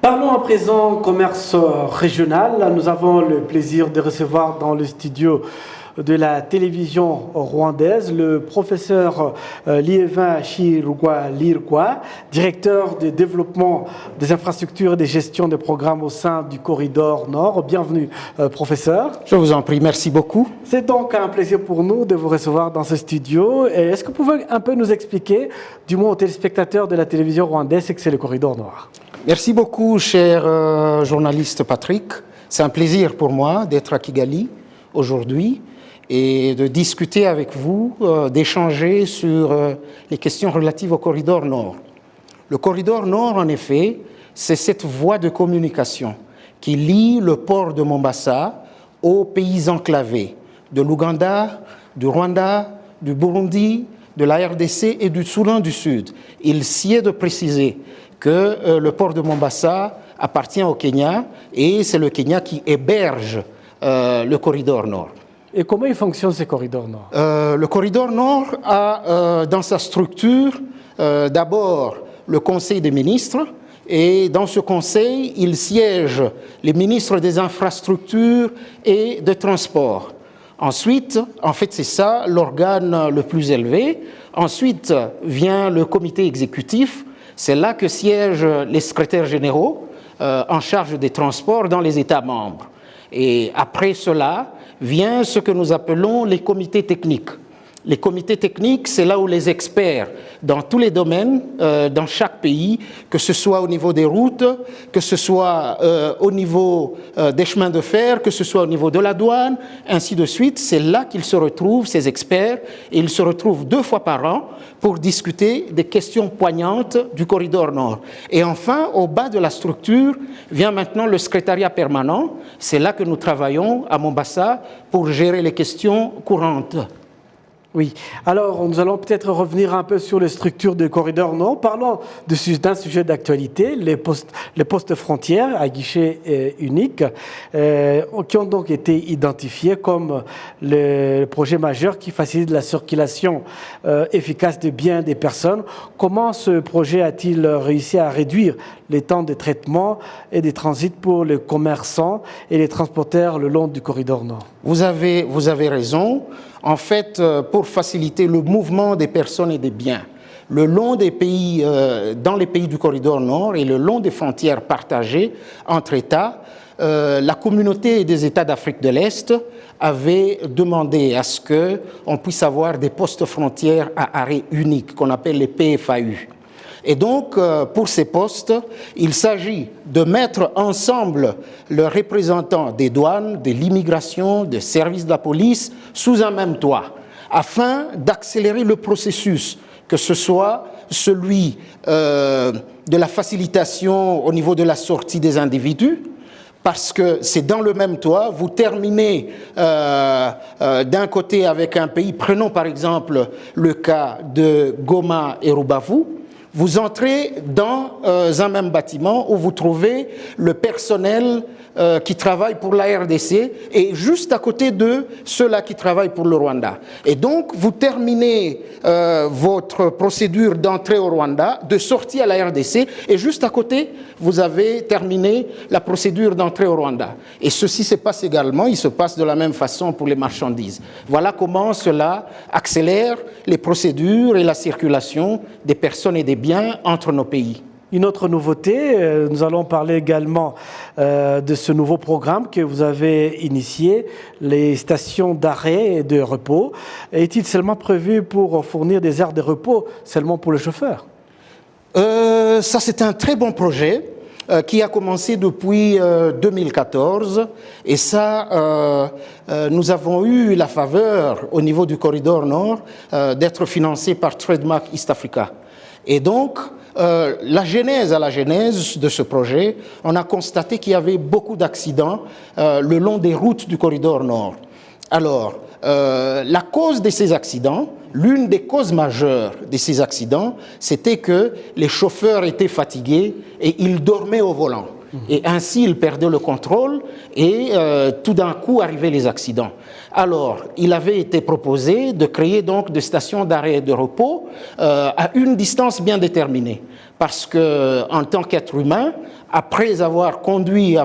Parlons à présent commerce régional. Nous avons le plaisir de recevoir dans le studio de la télévision rwandaise le professeur Liévin Chirugwa Lirkwa, directeur de développement des infrastructures et de gestion des programmes au sein du Corridor Nord. Bienvenue, professeur. Je vous en prie, merci beaucoup. C'est donc un plaisir pour nous de vous recevoir dans ce studio. Est-ce que vous pouvez un peu nous expliquer, du moins aux téléspectateurs de la télévision rwandaise, ce que c'est le Corridor Nord? Merci beaucoup, cher journaliste Patrick. C'est un plaisir pour moi d'être à Kigali aujourd'hui et de discuter avec vous, d'échanger sur les questions relatives au Corridor Nord. Le Corridor Nord, en effet, c'est cette voie de communication qui lie le port de Mombasa aux pays enclavés de l'Ouganda, du Rwanda, du Burundi, de la RDC et du Soudan du Sud. Il s'y est de préciser que le port de Mombasa appartient au Kenya et c'est le Kenya qui héberge le Corridor Nord. Et comment il fonctionne ce Corridor Nord? Le Corridor Nord a dans sa structure d'abord le Conseil des ministres et dans ce conseil, il siège les ministres des infrastructures et des transports. Ensuite, en fait, c'est ça l'organe le plus élevé. Ensuite vient le comité exécutif. C'est là que siègent les secrétaires généraux en charge des transports dans les États membres. Et après cela, vient ce que nous appelons les comités techniques. Les comités techniques, c'est là où les experts dans tous les domaines, dans chaque pays, que ce soit au niveau des routes, que ce soit au niveau des chemins de fer, que ce soit au niveau de la douane, ainsi de suite, c'est là qu'ils se retrouvent, ces experts, et ils se retrouvent 2 fois par an pour discuter des questions poignantes du Corridor Nord. Et enfin, au bas de la structure, vient maintenant le secrétariat permanent. C'est là que nous travaillons à Mombasa pour gérer les questions courantes. Oui, alors nous allons peut-être revenir un peu sur les structures du Corridor Nord. Parlons d'un sujet d'actualité, les postes frontières à guichet unique, qui ont donc été identifiés comme le projet majeur qui facilite la circulation efficace des biens des personnes. Comment ce projet a-t-il réussi à réduire les temps de traitement et de transit pour les commerçants et les transporteurs le long du Corridor Nord? Vous avez raison. En fait, pour faciliter le mouvement des personnes et des biens, le long des pays, dans les pays du Corridor Nord et le long des frontières partagées entre États, la communauté des États d'Afrique de l'Est avait demandé à ce qu'on puisse avoir des postes frontières à arrêt unique, qu'on appelle les PFAU. Et donc, pour ces postes, il s'agit de mettre ensemble le représentant des douanes, de l'immigration, des services de la police, sous un même toit, afin d'accélérer le processus, que ce soit celui de la facilitation au niveau de la sortie des individus, parce que c'est dans le même toit, vous terminez d'un côté avec un pays, prenons par exemple le cas de Goma et Rubavu, vous entrez dans un même bâtiment où vous trouvez le personnel qui travaille pour la RDC et juste à côté de ceux-là qui travaillent pour le Rwanda. Et donc, vous terminez votre procédure d'entrée au Rwanda, de sortie à la RDC, et juste à côté, vous avez terminé la procédure d'entrée au Rwanda. Et ceci se passe également, il se passe de la même façon pour les marchandises. Voilà comment cela accélère les procédures et la circulation des personnes et des biens entre nos pays. Une autre nouveauté, nous allons parler également de ce nouveau programme que vous avez initié, les stations d'arrêt et de repos. Est-il seulement prévu pour fournir des aires de repos seulement pour les chauffeurs? Ça, c'est un très bon projet qui a commencé depuis 2014. Et ça, nous avons eu la faveur au niveau du Corridor Nord d'être financé par Trademark East Africa. Et donc, la genèse de ce projet, on a constaté qu'il y avait beaucoup d'accidents le long des routes du Corridor Nord. Alors, la cause de ces accidents, l'une des causes majeures de ces accidents, c'était que les chauffeurs étaient fatigués et ils dormaient au volant. Et ainsi, ils perdaient le contrôle et tout d'un coup arrivaient les accidents. Alors, il avait été proposé de créer donc des stations d'arrêt et de repos à une distance bien déterminée. Parce que, en tant qu'être humain, après avoir conduit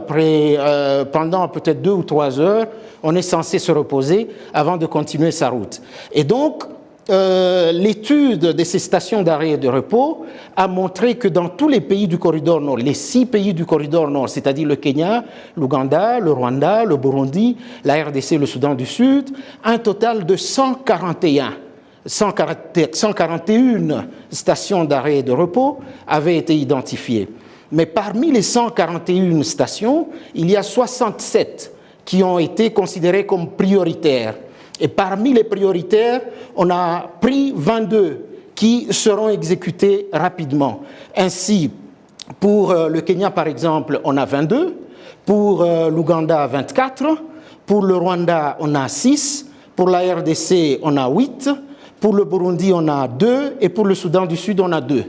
pendant peut-être 2 ou 3 heures, on est censé se reposer avant de continuer sa route. Et donc, l'étude de ces stations d'arrêt et de repos a montré que dans tous les pays du corridor nord, les 6 pays du corridor nord, c'est-à-dire le Kenya, l'Ouganda, le Rwanda, le Burundi, la RDC, le Soudan du Sud, un total de 141 stations d'arrêt et de repos avaient été identifiées. Mais parmi les 141 stations, il y a 67 qui ont été considérées comme prioritaires. Et parmi les prioritaires, on a pris 22 qui seront exécutés rapidement. Ainsi, pour le Kenya, par exemple, on a 22, pour l'Ouganda, 24, pour le Rwanda, on a 6, pour la RDC, on a 8, pour le Burundi, on a 2, et pour le Soudan du Sud, on a 2.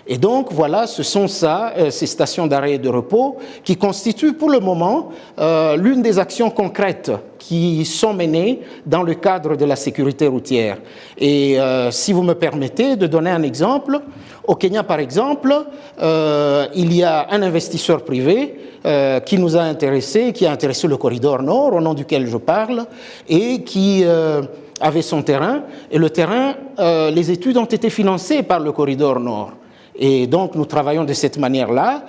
Et donc, voilà, ce sont ces stations d'arrêt et de repos qui constituent pour le moment l'une des actions concrètes qui sont menées dans le cadre de la sécurité routière. Et si vous me permettez de donner un exemple, au Kenya, par exemple, il y a un investisseur privé qui nous a intéressés, qui a intéressé le corridor nord, au nom duquel je parle, et qui avait son terrain. Et le terrain, les études ont été financées par le corridor nord. Et donc, nous travaillons de cette manière-là.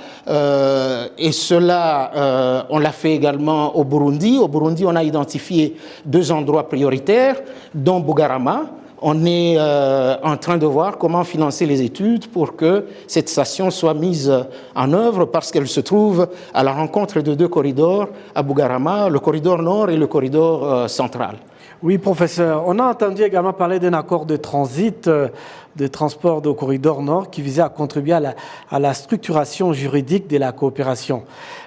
Et cela, on l'a fait également au Burundi. Au Burundi, on a identifié 2 endroits prioritaires, dont Bugarama. On est en train de voir comment financer les études pour que cette station soit mise en œuvre parce qu'elle se trouve à la rencontre de 2 corridors à Bugarama, le corridor nord et le corridor central. Oui, professeur. On a entendu également parler d'un accord de transit, de transport de corridor nord qui visait à contribuer à la structuration juridique de la coopération.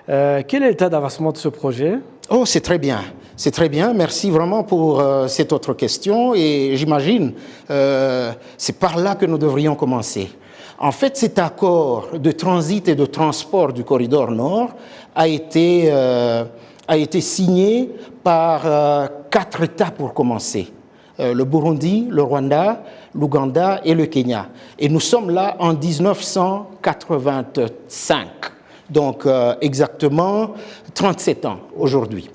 Quel est l'état d'avancement de ce projet? Oh, c'est très bien. C'est très bien. Merci vraiment pour cette autre question. Et j'imagine, c'est par là que nous devrions commencer. En fait, cet accord de transit et de transport du corridor nord a été signé par 4 États pour commencer. Le Burundi, le Rwanda, l'Ouganda et le Kenya. Et nous sommes là en 1985, donc exactement 37 ans aujourd'hui.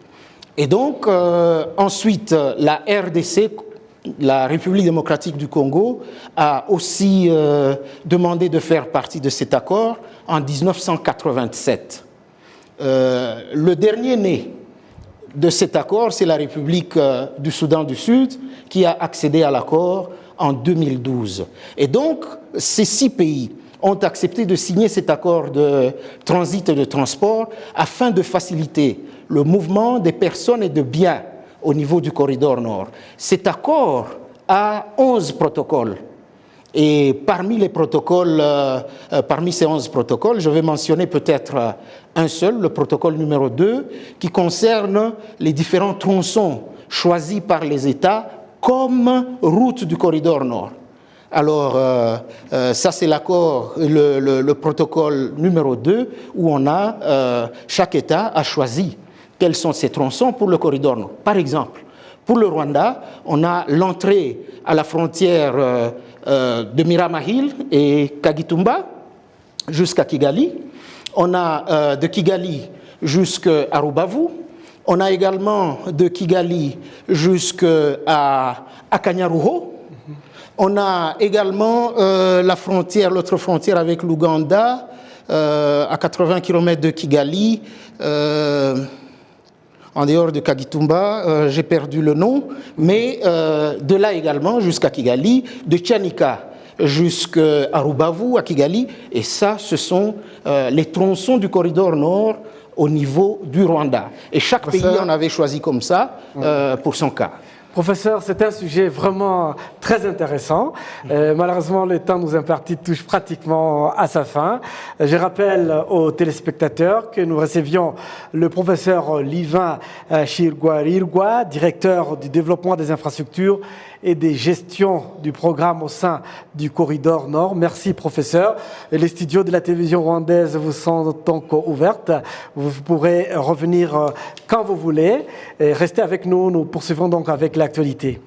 Et donc, ensuite, la RDC, la République démocratique du Congo, a aussi demandé de faire partie de cet accord en 1987. Le dernier né de cet accord, c'est la République du Soudan du Sud qui a accédé à l'accord en 2012. Et donc, ces 6 pays ont accepté de signer cet accord de transit et de transport afin de faciliter le mouvement des personnes et de biens au niveau du corridor nord. Cet accord a 11 protocoles. Et parmi les protocoles, parmi ces 11 protocoles, je vais mentionner peut-être un seul, le protocole numéro 2, qui concerne les différents tronçons choisis par les États comme route du corridor nord. Alors, ça c'est l'accord, le protocole numéro 2, où on a, chaque État a choisi quels sont ces tronçons pour le corridor nord. Par exemple, pour le Rwanda, on a l'entrée à la frontière de Miramahil et Kagitumba jusqu'à Kigali. On a de Kigali jusqu'à Rubavu. On a également de Kigali jusqu'à Kanyaruho. On a également l'autre frontière avec l'Ouganda, à 80 km de Kigali, en dehors de Kagitumba, j'ai perdu le nom, mais de là également jusqu'à Kigali, de Tchanika jusqu'à Rubavu, à Kigali, et ça, ce sont les tronçons du corridor nord au niveau du Rwanda. Et chaque pays en avait choisi comme ça pour son cas. Professeur, c'est un sujet vraiment très intéressant. Malheureusement, le temps nous imparti touche pratiquement à sa fin. Je rappelle aux téléspectateurs que nous recevions le professeur Livin Chirgwa-Rirgwa, directeur du développement des infrastructures et des gestions du programme au sein du Corridor Nord. Merci, professeur. Et les studios de la télévision rwandaise vous sont donc ouvertes. Vous pourrez revenir quand vous voulez. Et restez avec nous. Nous poursuivons donc avec l'actualité.